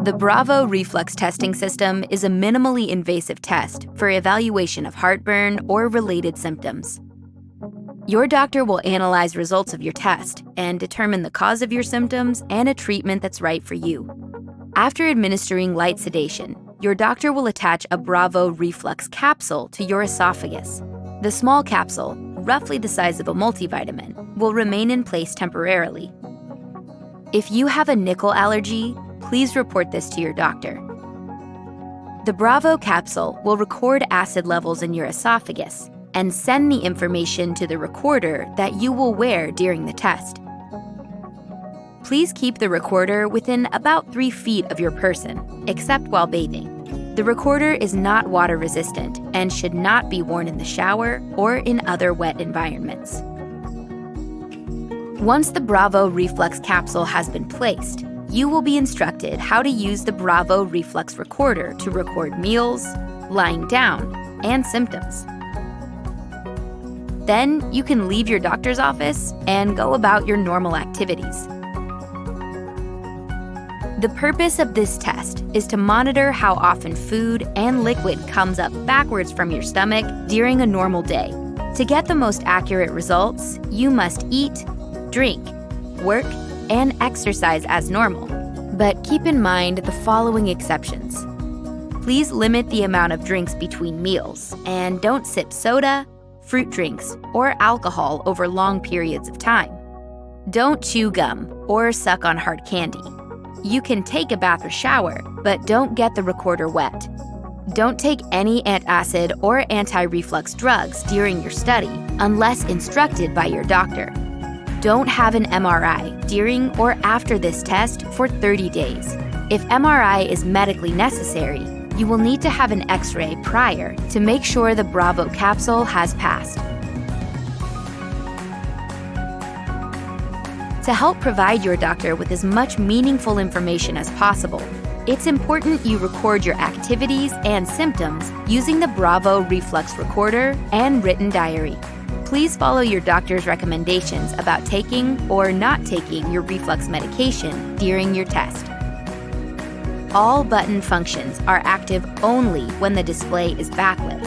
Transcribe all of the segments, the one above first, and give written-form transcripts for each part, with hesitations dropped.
The Bravo reflex testing system is a minimally invasive test for evaluation of heartburn or related symptoms. Your doctor will analyze results of your test and determine the cause of your symptoms and a treatment that's right for you. After administering light sedation, your doctor will attach a Bravo reflex capsule to your esophagus. The small capsule, roughly the size of a multivitamin, will remain in place temporarily. If you have a nickel allergy, please report this to your doctor. The Bravo capsule will record acid levels in your esophagus and send the information to the recorder that you will wear during the test. Please keep the recorder within about 3 feet of your person, except while bathing. The recorder is not water resistant and should not be worn in the shower or in other wet environments. Once the Bravo reflex capsule has been placed, you will be instructed how to use the Bravo reflex recorder to record meals, lying down, and symptoms. Then you can leave your doctor's office and go about your normal activities. The purpose of this test is to monitor how often food and liquid comes up backwards from your stomach during a normal day. To get the most accurate results, you must eat, drink, work, and exercise as normal. But keep in mind the following exceptions. Please limit the amount of drinks between meals and don't sip soda, fruit drinks, or alcohol over long periods of time. Don't chew gum or suck on hard candy. You can take a bath or shower, but don't get the recorder wet. Don't take any antacid or anti-reflux drugs during your study unless instructed by your doctor. Don't have an MRI during or after this test for 30 days. If MRI is medically necessary, you will need to have an X-ray prior to make sure the Bravo capsule has passed. To help provide your doctor with as much meaningful information as possible, it's important you record your activities and symptoms using the Bravo reflex recorder and written diary. Please follow your doctor's recommendations about taking or not taking your reflux medication during your test. All button functions are active only when the display is backlit.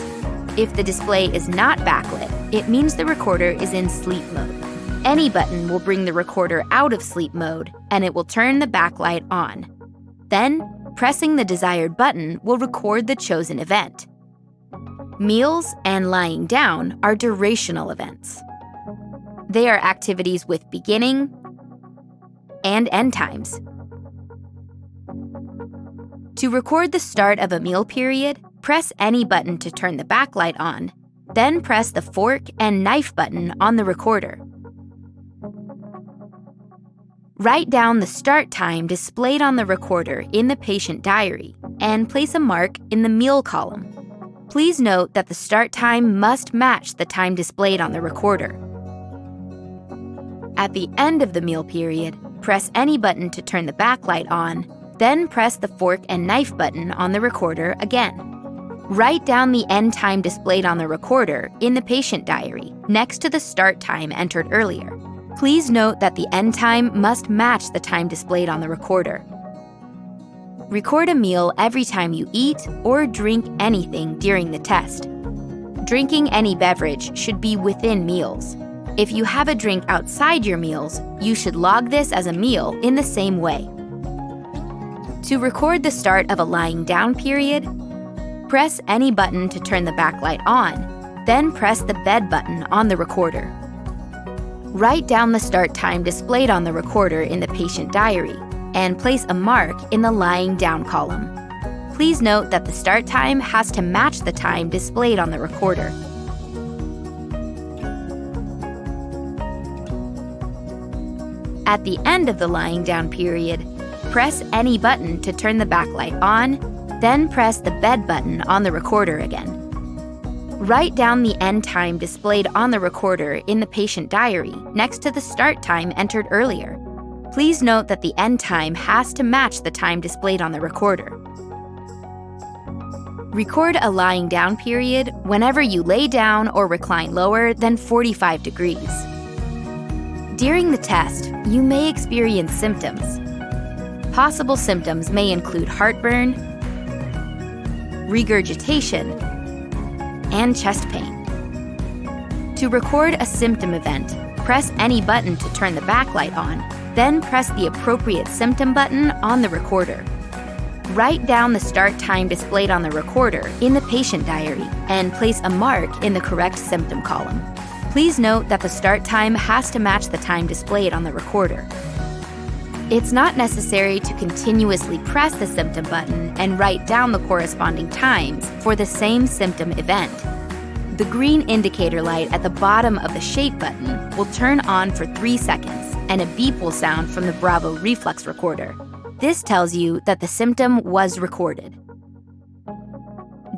If the display is not backlit, it means the recorder is in sleep mode. Any button will bring the recorder out of sleep mode, and it will turn the backlight on. Then, pressing the desired button will record the chosen event. Meals and lying down are durational events. They are activities with beginning and end times. To record the start of a meal period, press any button to turn the backlight on, then press the fork and knife button on the recorder. Write down the start time displayed on the recorder in the patient diary and place a mark in the meal column. Please note that the start time must match the time displayed on the recorder. At the end of the meal period, press any button to turn the backlight on, then press the fork and knife button on the recorder again. Write down the end time displayed on the recorder in the patient diary next to the start time entered earlier. Please note that the end time must match the time displayed on the recorder. Record a meal every time you eat or drink anything during the test. Drinking any beverage should be within meals. If you have a drink outside your meals, you should log this as a meal in the same way. To record the start of a lying down period, press any button to turn the backlight on, then press the bed button on the recorder. Write down the start time displayed on the recorder in the patient diary and place a mark in the lying down column. Please note that the start time has to match the time displayed on the recorder. At the end of the lying down period, press any button to turn the backlight on, then press the bed button on the recorder again. Write down the end time displayed on the recorder in the patient diary next to the start time entered earlier. Please note that the end time has to match the time displayed on the recorder. Record a lying down period whenever you lay down or recline lower than 45 degrees. During the test, you may experience symptoms. Possible symptoms may include heartburn, regurgitation, and chest pain. To record a symptom event, press any button to turn the backlight on, then press the appropriate symptom button on the recorder. Write down the start time displayed on the recorder in the patient diary and place a mark in the correct symptom column. Please note that the start time has to match the time displayed on the recorder. It's not necessary to continuously press the symptom button and write down the corresponding times for the same symptom event. The green indicator light at the bottom of the shape button will turn on for 3 seconds, and a beep will sound from the Bravo reflex recorder. This tells you that the symptom was recorded.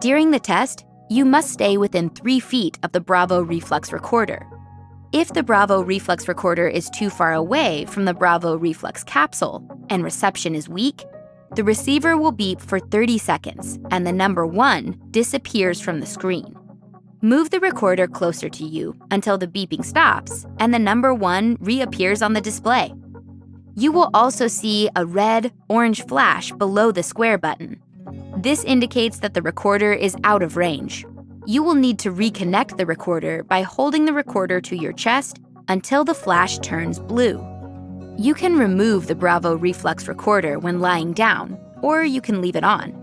During the test, you must stay within 3 feet of the Bravo reflex recorder. If the Bravo reflex recorder is too far away from the Bravo reflex capsule and reception is weak, the receiver will beep for 30 seconds and the number 1 disappears from the screen. Move the recorder closer to you until the beeping stops and the number 1 reappears on the display. You will also see a red-orange flash below the square button. This indicates that the recorder is out of range. You will need to reconnect the recorder by holding the recorder to your chest until the flash turns blue. You can remove the Bravo reflex recorder when lying down, or you can leave it on.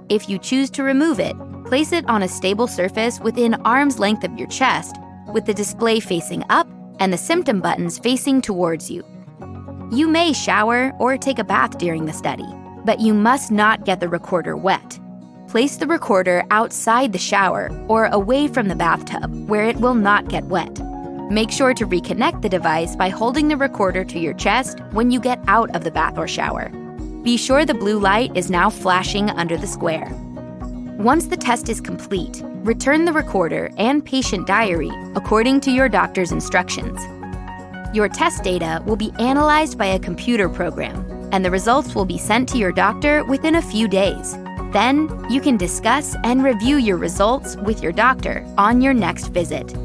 If you choose to remove it, place it on a stable surface within arm's length of your chest, with the display facing up and the symptom buttons facing towards you. You may shower or take a bath during the study, but you must not get the recorder wet. Place the recorder outside the shower or away from the bathtub where it will not get wet. Make sure to reconnect the device by holding the recorder to your chest when you get out of the bath or shower. Be sure the blue light is now flashing under the square. Once the test is complete, return the recorder and patient diary according to your doctor's instructions. Your test data will be analyzed by a computer program, and the results will be sent to your doctor within a few days. Then, you can discuss and review your results with your doctor on your next visit.